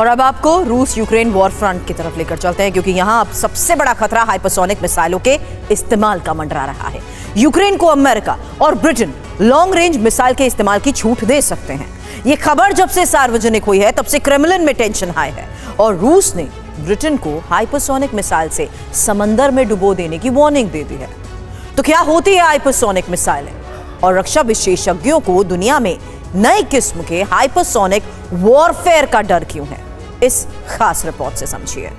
और अब आपको रूस यूक्रेन वॉर फ्रंट की तरफ लेकर चलते हैं, क्योंकि यहां अब सबसे बड़ा खतरा हाइपरसोनिक मिसाइलों के इस्तेमाल का मंडरा रहा है। यूक्रेन को अमेरिका और ब्रिटेन लॉन्ग रेंज मिसाइल के इस्तेमाल की छूट दे सकते हैं। यह खबर जब से सार्वजनिक हुई है तब से क्रेमलिन में टेंशन हाई है और रूस ने ब्रिटेन को हाइपरसोनिक मिसाइल से समंदर में डुबो देने की वार्निंग दे दी है। तो क्या होती है हाइपरसोनिक मिसाइलें और रक्षा विशेषज्ञों को दुनिया में नई किस्म के हाइपरसोनिक वॉरफेयर का डर क्यों है, इस खास रिपोर्ट से समझिए।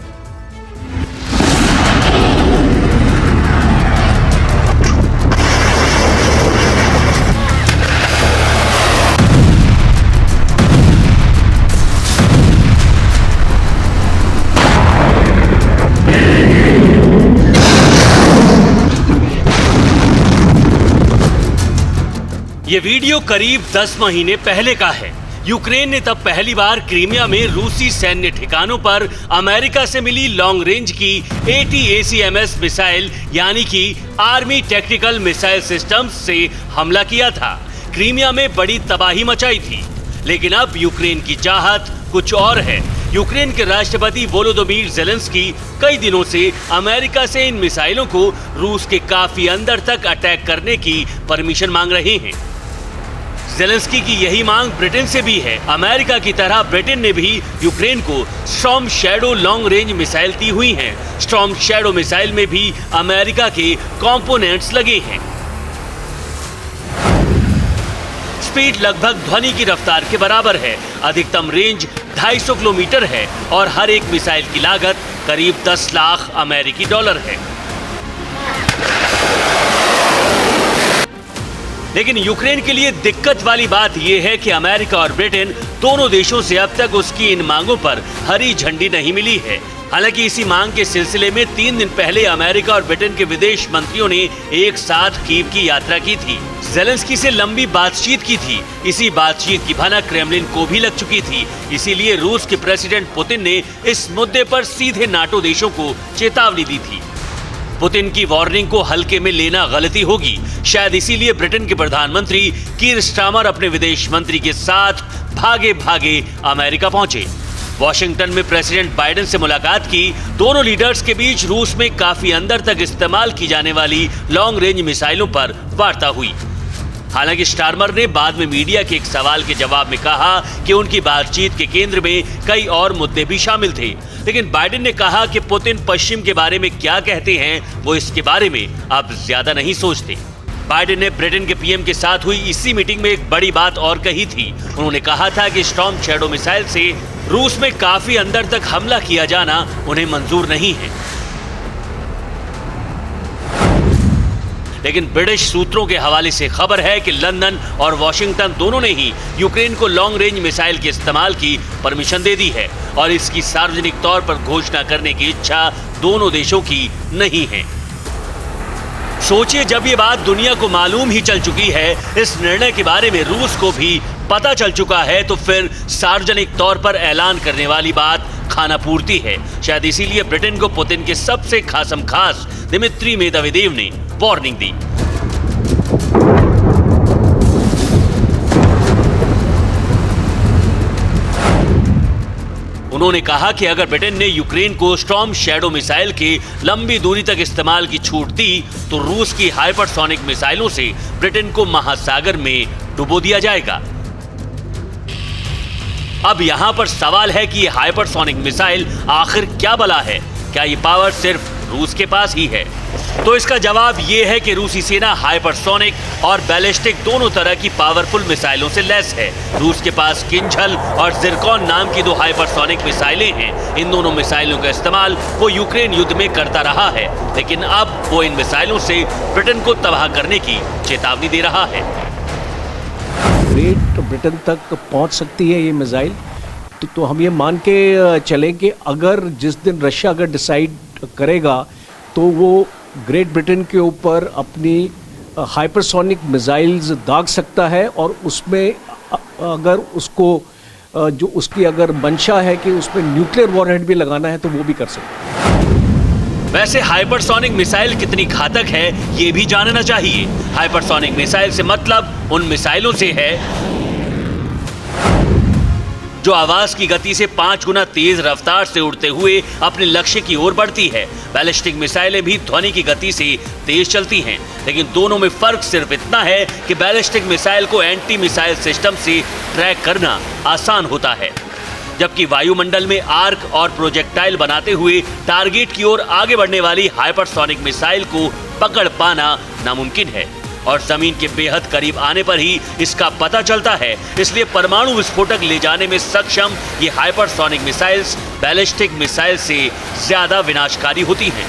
ये वीडियो करीब 10 महीने पहले का है। यूक्रेन ने तब पहली बार क्रीमिया में रूसी सैन्य ठिकानों पर अमेरिका से मिली लॉन्ग रेंज की ATACMS मिसाइल यानी कि आर्मी टेक्निकल मिसाइल सिस्टम्स से हमला किया था। क्रीमिया में बड़ी तबाही मचाई थी। लेकिन अब यूक्रेन की चाहत कुछ और है। यूक्रेन के राष्ट्रपति वोलोदिमीर ज़ेलेंस्की कई दिनों से अमेरिका से इन मिसाइलों को रूस के काफी अंदर तक अटैक करने की परमिशन मांग रहे हैं। ज़ेलेंस्की की यही मांग ब्रिटेन से भी है। अमेरिका की तरह ब्रिटेन ने भी यूक्रेन को storm shadow long range missile दी हुई हैं। स्टॉर्म शैडो मिसाइल में भी अमेरिका के कंपोनेंट्स लगे हैं। स्पीड लगभग ध्वनि की रफ्तार के बराबर है। अधिकतम रेंज 250 किलोमीटर है और हर एक मिसाइल की लागत करीब 10 लाख अमेरिकी डॉलर है। लेकिन यूक्रेन के लिए दिक्कत वाली बात यह है कि अमेरिका और ब्रिटेन दोनों देशों से अब तक उसकी इन मांगों पर हरी झंडी नहीं मिली है। हालांकि इसी मांग के सिलसिले में 3 दिन पहले अमेरिका और ब्रिटेन के विदेश मंत्रियों ने एक साथ कीव की यात्रा की थी। ज़ेलेंस्की से लंबी बातचीत की थी। इसी बातचीत की भनक क्रेमलिन को भी लग चुकी थी। इसीलिए रूस के प्रेसिडेंट पुतिन ने इस मुद्दे पर सीधे नाटो देशों को चेतावनी दी थी। पुतिन की वार्निंग को हल्के में लेना गलती होगी। शायद इसीलिए ब्रिटेन के प्रधानमंत्री कीर स्टारमर अपने विदेश मंत्री के साथ भागे भागे अमेरिका पहुंचे। वॉशिंगटन में प्रेसिडेंट बाइडेन से मुलाकात की। दोनों लीडर्स के बीच रूस में काफी अंदर तक इस्तेमाल की जाने वाली लॉन्ग रेंज मिसाइलों पर वार्ता हुई। हालांकि स्टारमर ने बाद में मीडिया के एक सवाल के जवाब में कहा कि उनकी बातचीत के केंद्र में कई और मुद्दे भी शामिल थे। लेकिन बाइडेन ने कहा कि पुतिन पश्चिम के बारे में क्या कहते हैं वो इसके बारे में अब ज्यादा नहीं सोचते। बाइडेन ने ब्रिटेन के पीएम के साथ हुई इसी मीटिंग में एक बड़ी बात और कही थी। उन्होंने कहा था कि स्टॉर्म शैडो मिसाइल से रूस में काफी अंदर तक हमला किया जाना उन्हें मंजूर नहीं है। लेकिन ब्रिटिश सूत्रों के हवाले से खबर है कि लंदन और वॉशिंगटन दोनों ने ही यूक्रेन को लॉन्ग रेंज मिसाइल के इस्तेमाल की परमिशन दे दी है और इसकी सार्वजनिक तौर पर घोषणा करने की इच्छा दोनों देशों की नहीं है। सोचिए, जब ये बात दुनिया को मालूम ही चल चुकी है, इस निर्णय के बारे में रूस को भी पता चल चुका है, तो फिर सार्वजनिक तौर पर ऐलान करने वाली बात खाना पूर्ति है। शायद इसीलिए ब्रिटेन को पुतिन के सबसे खासम खास दिमित्री मेदवेदेव ने वार्निंग दी। उन्होंने कहा कि अगर ब्रिटेन ने यूक्रेन को स्टॉर्म शैडो मिसाइल के लंबी दूरी तक इस्तेमाल की छूट दी तो रूस की हाइपरसोनिक मिसाइलों से ब्रिटेन को महासागर में डुबो दिया जाएगा। अब यहां पर सवाल है कि ये हाइपरसोनिक मिसाइल आखिर क्या बला है? क्या ये पावर सिर्फ रूस के पास ही है? तो इसका जवाब ये है कि रूसी सेना हाइपरसोनिक और बैलिस्टिक दोनों तरह की पावरफुल मिसाइलों से लैस है। रूस के पास किंझल और जिरकॉन नाम की 2 हाइपरसोनिक मिसाइलें हैं। इन दोनों मिसाइलों का इस्तेमाल वो यूक्रेन युद्ध में करता रहा है, लेकिन अब वो इन मिसाइलों से ब्रिटेन को तबाह करने की चेतावनी दे रहा है। ग्रेट ब्रिटेन तक पहुंच सकती है ये मिसाइल, तो हम ये मान के चलें कि अगर जिस दिन रशिया अगर डिसाइड करेगा तो वो ग्रेट ब्रिटेन के ऊपर अपनी हाइपरसोनिक मिसाइल्स दाग सकता है और उसमें अगर उसको जो उसकी अगर मंशा है कि उसमें न्यूक्लियर वॉरहेड भी लगाना है तो वो भी कर सकता है। वैसे हाइपरसोनिक मिसाइल कितनी घातक है ये भी जानना चाहिए। हाइपरसोनिक मिसाइल से मतलब उन मिसाइलों से है जो आवाज की गति से 5 गुना तेज रफ्तार से उड़ते हुए अपने लक्ष्य की ओर बढ़ती है। बैलिस्टिक मिसाइलें भी ध्वनि की गति से तेज चलती हैं, लेकिन दोनों में फर्क सिर्फ इतना है कि बैलिस्टिक मिसाइल को एंटी मिसाइल सिस्टम से ट्रैक करना आसान होता है, जबकि वायुमंडल में आर्क और प्रोजेक्टाइल बनाते हुए टारगेट की ओर आगे बढ़ने वाली हाइपरसोनिक मिसाइल को पकड़ पाना नामुमकिन है और जमीन के बेहद करीब आने पर ही इसका पता चलता है। इसलिए परमाणु विस्फोटक ले जाने में सक्षम ये हाइपरसोनिक मिसाइल्स बैलिस्टिक मिसाइल से ज्यादा विनाशकारी होती हैं।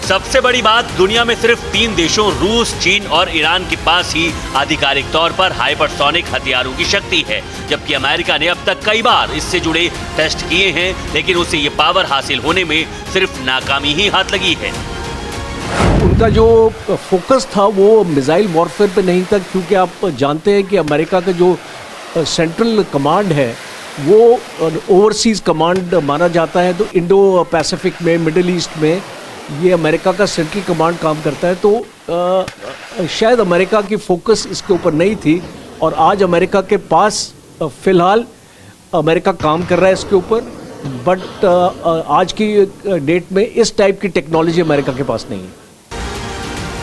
सबसे बड़ी बात, दुनिया में सिर्फ 3 देशों रूस, चीन और ईरान के पास ही आधिकारिक तौर पर हाइपरसोनिक हथियारों की शक्ति है, जबकि अमेरिका ने अब तक कई बार इससे जुड़े टेस्ट किए हैं, लेकिन उसे ये पावर हासिल होने में सिर्फ नाकामी ही हाथ लगी है। उनका जो फोकस था वो मिसाइल वॉरफेयर पे नहीं था, क्योंकि आप जानते हैं कि अमेरिका का जो सेंट्रल कमांड है वो ओवरसीज कमांड माना जाता है। तो इंडो पैसिफिक में, मिडिल ईस्ट में ये अमेरिका का सेंट्रल कमांड काम करता है। तो शायद अमेरिका की फोकस इसके ऊपर नहीं थी और आज अमेरिका के पास फिलहाल अमेरिका काम कर रहा है इसके ऊपर, बट आज की डेट में इस टाइप की टेक्नोलॉजी अमेरिका के पास नहीं है।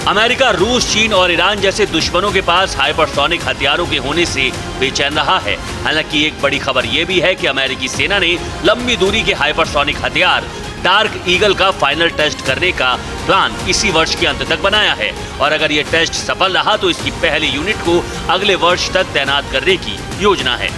अमेरिका रूस, चीन और ईरान जैसे दुश्मनों के पास हाइपरसोनिक हथियारों के होने से बेचैन रहा है। हालांकि एक बड़ी खबर यह भी है कि अमेरिकी सेना ने लंबी दूरी के हाइपरसोनिक हथियार डार्क ईगल का फाइनल टेस्ट करने का प्लान इसी वर्ष के अंत तक बनाया है और अगर यह टेस्ट सफल रहा तो इसकी पहली यूनिट को अगले वर्ष तक तैनात करने की योजना है।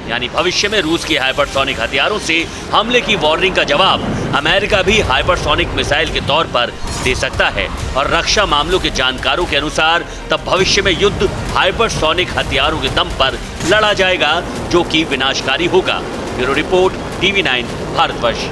यानी भविष्य में रूस के हाइपरसोनिक हथियारों से हमले की वार्निंग का जवाब अमेरिका भी हाइपरसोनिक मिसाइल के तौर पर दे सकता है और रक्षा मामलों के जानकारों के अनुसार तब भविष्य में युद्ध हाइपरसोनिक हथियारों के दम पर लड़ा जाएगा, जो कि विनाशकारी होगा। Bureau report, TV9 Bharatvarsh.